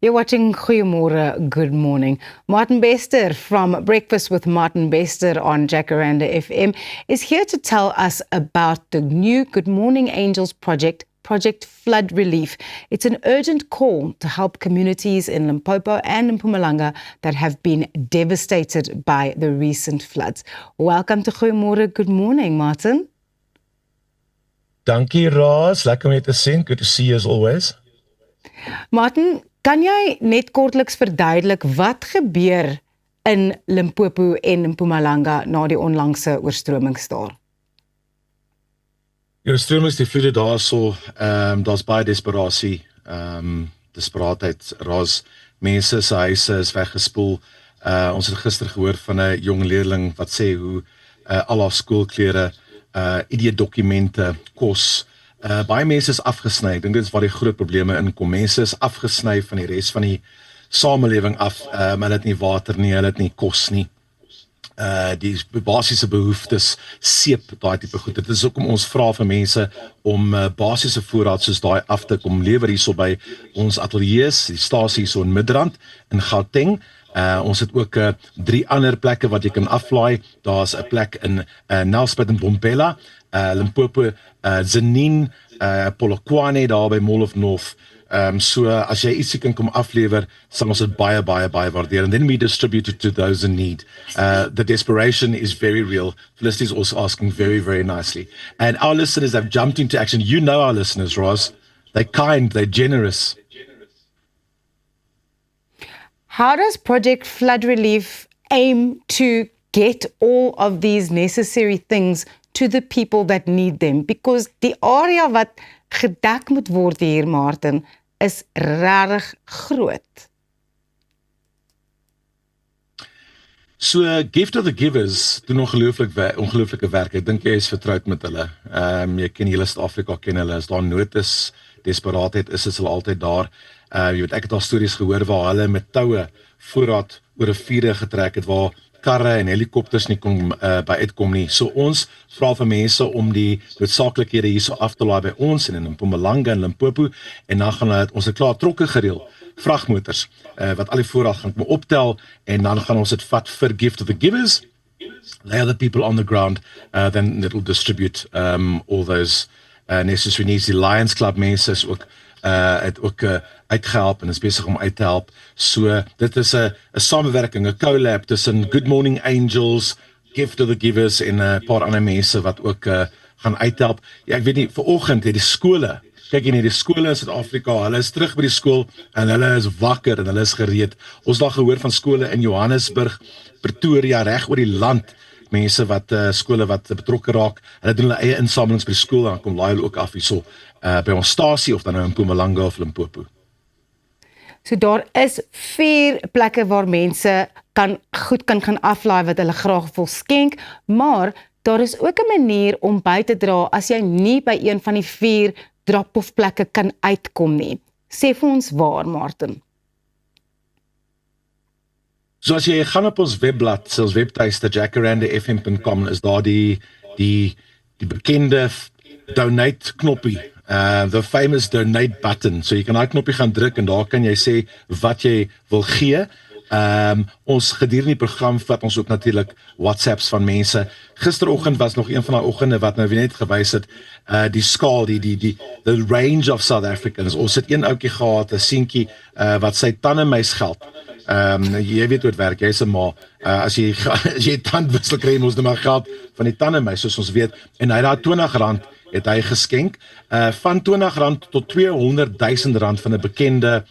You're watching Goeiemorgen, Good Morning. Martin Bester from Breakfast with Martin Bester on Jacaranda FM is here to tell us about the new Good Morning Angels project, Project Flood Relief. It's an urgent call to help communities in Limpopo and in Mpumalanga that have been devastated by the recent floods. Welcome to Goeiemorgen, Good Morning, Martin. Dankie, Roz. Lekker om je te sien. Good to see you as always. Martin, kan jy net kortliks verduidelik wat gebeur in Limpopo en Mpumalanga na die onlangse oorstromings daar? Die oorstromings, die vloede daarso, daar's baie desperasie, desperaatheid, Roz. Mense se huise is weggespoel. Ons het gister gehoor van 'n jong leerling wat sê hoe al haar skoolklere, ID-dokumente, kos, baie mense is afgesny. Ek dink dit is waar die groot probleme inkom. Mense is afgesny van die res van die samelewing af. Hulle het nie water nie, hulle het nie kos nie. Die basiese behoeftes seep daai tipe goed. Dit is ook om ons vra vir mense om basiese voorraad soos daai af te kom lewer hierso by ons ateljee's, die stasie hierso in Midrand in Gauteng. Ons het ook 3 ander plekke wat jy kan aflaai. Daar's 'n plek in Nelspruit en Bombela, Limpopo, Zenine, Polokwane daar by Mall of North. So as jy ietsie kan kom aflewer, sal ons dit baie waardeer. And then we distribute it to those in need. The desperation is very real. Felicity is also asking very nicely. And our listeners have jumped into action. You know our listeners, Roz. They're kind, they're generous. How does Project Flood Relief aim to get all of these necessary things to the people that need them? Because die area wat gedek moet word hier, Martin, is regtig groot. So, Gift of the Givers doen ongelooflike werk. Ek dink jy is vertroud met hulle. Jy ken hele Suid-Afrika ken hulle. As daar nood is, desperaatheid is hulle altyd daar. Jy weet, ek het al stories gehoor waar hulle met toue voorraad oor riviere getrek het, waar karre en helikopters nie kon by uitkom nie. So ons vra vir mense om die noodsaaklikhede hierso af te laai by ons en in Mpumalanga en Limpopo, en dan gaan ons het klaar trokke gereël, vragmotors, wat al die voorraad gaan optel, en dan gaan ons dit vat vir Gift of the Givers. They are the people on the ground, then it will distribute all those necessary needs. Die Lions Club mense is ook het ook uitgehelp en is besig om uit te help. So dit is 'n samewerking, 'n collab tussen Good Morning Angels, Gift of the Givers en 'n paar ander mense wat ook gaan uithelp. Ja, ek weet nie, vanoggend het die skole, kyk jy net, die skole in Suid-Afrika, hulle is terug by die skool en hulle is wakker en hulle is gereed. Ons het gehoor van skole in Johannesburg, Pretoria, reg oor die land, mense wat skole wat betrokke raak, hulle doen hulle eie insamelings by die skool en dan kom laai hulle ook af hierso by ons stasie of dan nou in Mpumalanga of Limpopo. So daar is 4 plekke waar mense goed kan gaan aflaai wat hulle graag wil skenk, maar daar is ook 'n manier om by te dra as jy nie by een van die 4 drop-off plekke kan uitkom nie. Sê vir ons waar, Martin. So as jy gaan op ons webblad, ons webtuiste jacarandafm.com, is daar die bekende donate knoppie, the famous donate button. So jy kan daai knoppie gaan druk en daar kan jy sê wat jy wil gee. Ons gedurende die program vat ons ook natuurlik WhatsApps van mense. Gisteroggend was nog een van daai oggende wat nou weer net gewys het, die skaal, the range of South Africans. Ons het een ouetjie gehad, 'n seentjie, wat sy tandemys geld. Jy weet hoe het werk, jy is 'n ma. As jy tandwissel kry, moet jy maar geld van die tandemys, soos ons weet. En hy het daar R20 het hy geskenk, van R20 tot R200,000 van 'n bekende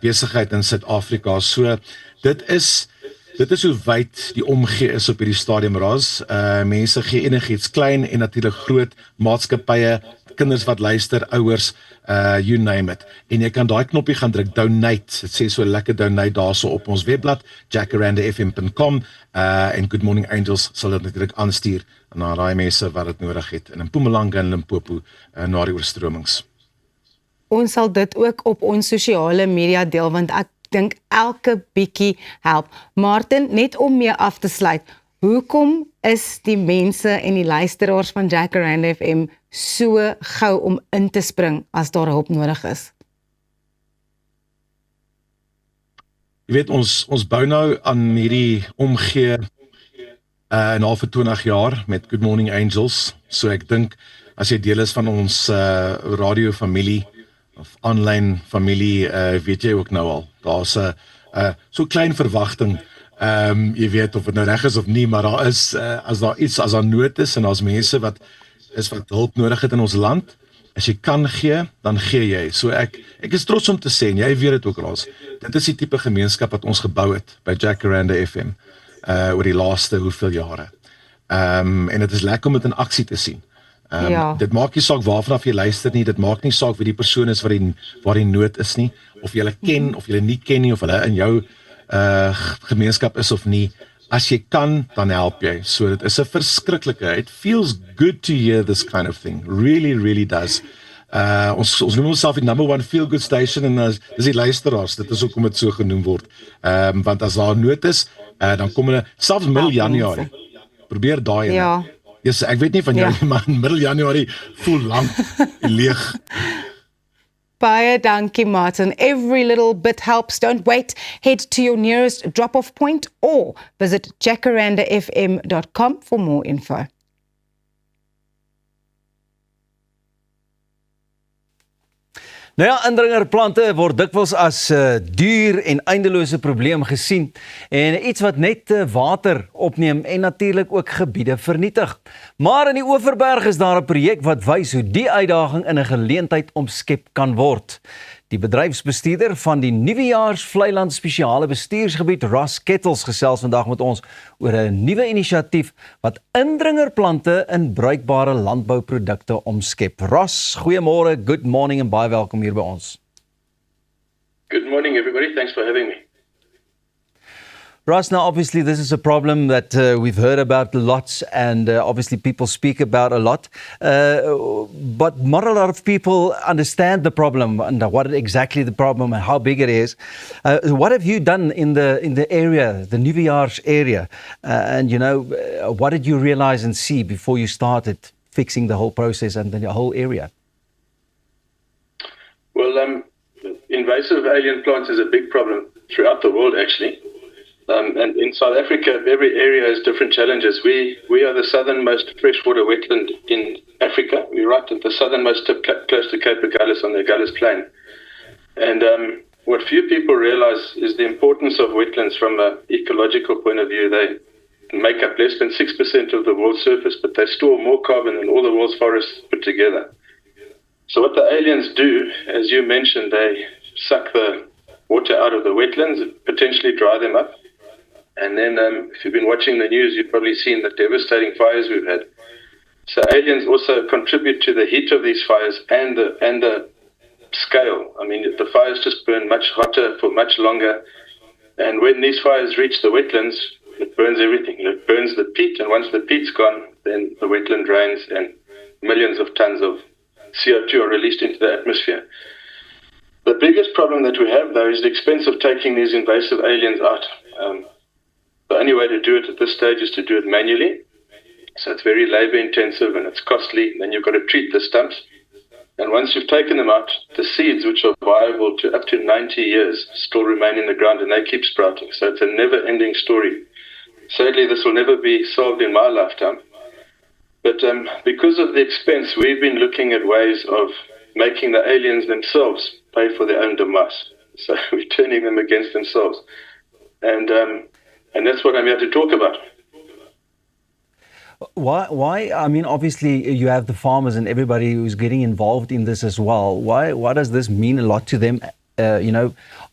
besigheid in Suid-Afrika. So dit is hoe wyd die omgee is op hierdie stadium, Roz. Mense gee enigiets, klein en natuurlik groot, maatskappye, kinders wat luister, ouers, you name it. En jy kan daai knoppie gaan druk, donate. Dit sê so lekker donate daarso op ons webblad, jacarandafm.com, en Good Morning Angels sal dit natuurlik aanstuur na daai mense wat dit nodig het in Mpumalanga en Limpopo na die oorstromings. Ons sal dit ook op ons sosiale media deel, want ek dink elke bietjie help. Martin, net om mee af te sluit, hoekom is die mense en die luisteraars van Jacaranda FM so gou om in te spring as daar hulp nodig is? Jy weet ons bou nou aan hierdie omgee nou vir 20 jaar met Good Morning Angels. So ek dink as jy deel is van ons radio familie of aanlyn familie, weet jy ook nou al. Daar's 'n so klein verwagting. Jy weet of dit nou reg is of nie, maar daar is as daar nood is en daar's mense wat hulp nodig het in ons land. As jy kan gee, dan gee jy. So ek is trots om te sê, en jy weet dit ook Ras. Dit is die tipe gemeenskap wat ons gebou het by Jacaranda FM oor die laaste hoeveel jare. En dit is lekker om dit in aksie te sien. Dit maak nie saak waarvan jy luister nie, dit maak nie saak wie die persoon is waar die nood is nie, of jy hulle ken of jy hulle nie ken nie, of hulle in jou gemeenskap is of nie. As jy kan, dan help jy. So dit is 'n verskriklike. It feels good to hear this kind of thing. Really, really does. Ons noem onsself die number one feel good station en dis die luisteraars. Dit is hoekom dit so genoem word. Want as daar nood is, dan kom hulle selfs middel Januarie. Probeer daai. Ja. Yes, ek weet nie van jou nie, maar middel Januarie voel lank leeg. Baie dankie, Martin. Every little bit helps. Don't wait. Head to your nearest drop-off point or visit jacarandafm.com for more info. Nou ja, indringerplante word dikwels as duur en eindelose probleem gesien en iets wat net water opneem en natuurlik ook gebiede vernietig. Maar in die Oeverberg is daar 'n projek wat wys hoe die uitdaging in 'n geleentheid omskep kan word. Die bedryfsbestuurder van die Nuwejaars Vlei-land Spesiale Bestuursgebied, Ross Kettles, gesels vandag met ons oor 'n nuwe inisiatief wat indringerplante in bruikbare landbouprodukte omskep. Ross, goeiemôre, good morning en baie welkom hier by ons. Good morning everybody, thanks for having me. Ross, now obviously this is a problem that we've heard about lots and obviously people speak about a lot, but not a lot of people understand the problem and what exactly the problem and how big it is. What have you done in the area, the Nuwejaars area, and what did you realize and see before you started fixing the whole process and the whole area? Well, invasive alien plants is a big problem throughout the world actually. And in South Africa, every area has different challenges. We are the southernmost freshwater wetland in Africa. We're right at the southernmost tip, close to Cape Agulhas on the Agulhas Plain. And what few people realize is the importance of wetlands from an ecological point of view. They make up less than 6% of the world's surface, but they store more carbon than all the world's forests put together. So what the aliens do, as you mentioned, they suck the water out of the wetlands, potentially dry them up. And then if you've been watching the news, you've probably seen the devastating fires we've had. So aliens also contribute to the heat of these fires and the scale. I mean, the fires just burn much hotter for much longer. And when these fires reach the wetlands, it burns everything. It burns the peat, and once the peat's gone, then the wetland drains and millions of tons of CO2 are released into the atmosphere. The biggest problem that we have, though, is the expense of taking these invasive aliens out. The only way to do it at this stage is to do it manually. So it's very labor intensive and it's costly. Then you've got to treat the stumps. And once you've taken them out, the seeds, which are viable to up to 90 years, still remain in the ground and they keep sprouting. So it's a never-ending story. Sadly, this will never be solved in my lifetime. But because of the expense, we've been looking at ways of making the aliens themselves pay for their own demise. So we're turning them against themselves. And that's what I'm here to talk about. Why? I mean, obviously you have the farmers and everybody who's getting involved in this as well. Why does this mean a lot to them?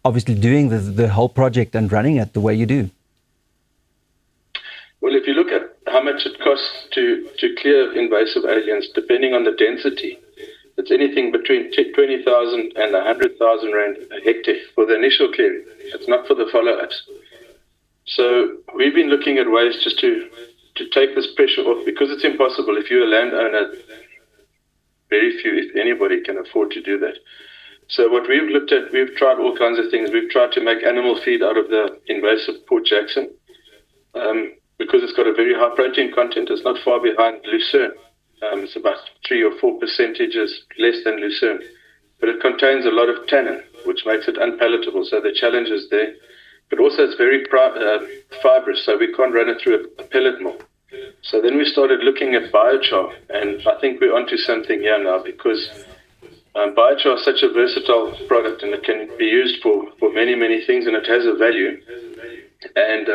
Obviously doing the whole project and running it the way you do. Well, if you look at how much it costs to clear invasive aliens, depending on the density, it's anything between 20,000 and 100,000 rand a hectare for the initial clearing. It's not for the follow-ups. So we've been looking at ways just to take this pressure off, because it's impossible. If you're a landowner, very few, if anybody, can afford to do that. So what we've looked at, we've tried all kinds of things. We've tried to make animal feed out of the invasive Port Jackson because it's got a very high protein content. It's not far behind Lucerne. It's about 3 or 4% less than Lucerne. But it contains a lot of tannin, which makes it unpalatable. So the challenge is there. but also it's very fibrous, so we can't run it through a pellet mill. So then we started looking at biochar, and I think we're onto something here now, because biochar is such a versatile product, and it can be used for many, many things, and it has a value. And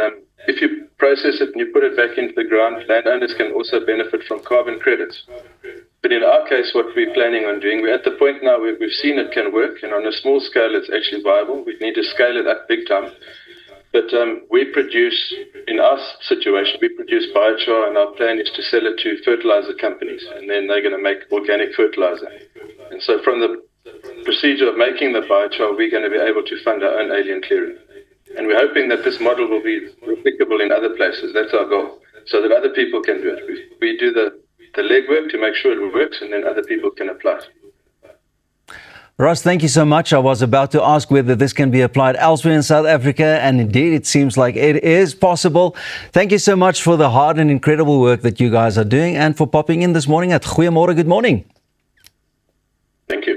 if you process it and you put it back into the ground, landowners can also benefit from carbon credits. But in our case, what we're planning on doing, we're at the point now where we've seen it can work, and on a small scale, it's actually viable. We need to scale it up big time. But we produce, in our situation, we produce biochar, and our plan is to sell it to fertilizer companies, and then they're going to make organic fertilizer. And so from the procedure of making the biochar, we're going to be able to fund our own alien clearing. And we're hoping that this model will be replicable in other places. That's our goal, so that other people can do it. We do the legwork to make sure it works, and then other people can apply it. Ross, thank you so much. I was about to ask whether this can be applied elsewhere in South Africa, and indeed it seems like it is possible. Thank you so much for the hard and incredible work that you guys are doing, and for popping in this morning at Goeiemorgen, good morning. Thank you.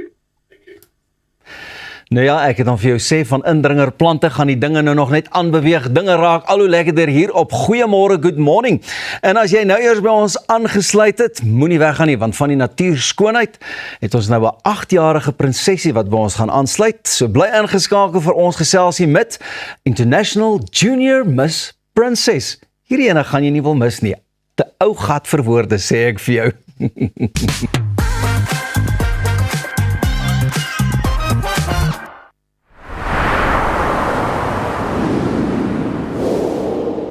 Nou ja, ek het dan vir jou sê, van indringerplante gaan die dinge nou nog net aanbeweeg. Dinge raak al hoe lekkerder hier op Goeiemorgen, good morning. En as jy nou eers by ons aangesluit het, moenie weggaan nie, want van die natuurskoonheid het ons nou 'n 8-jarige prinsesie wat by ons gaan aansluit. So bly ingeskakel vir ons geselsie met International Junior Miss Princess. Hierdie ene gaan jy nie wil mis nie. Te ou gat vir woorde, sê ek vir jou.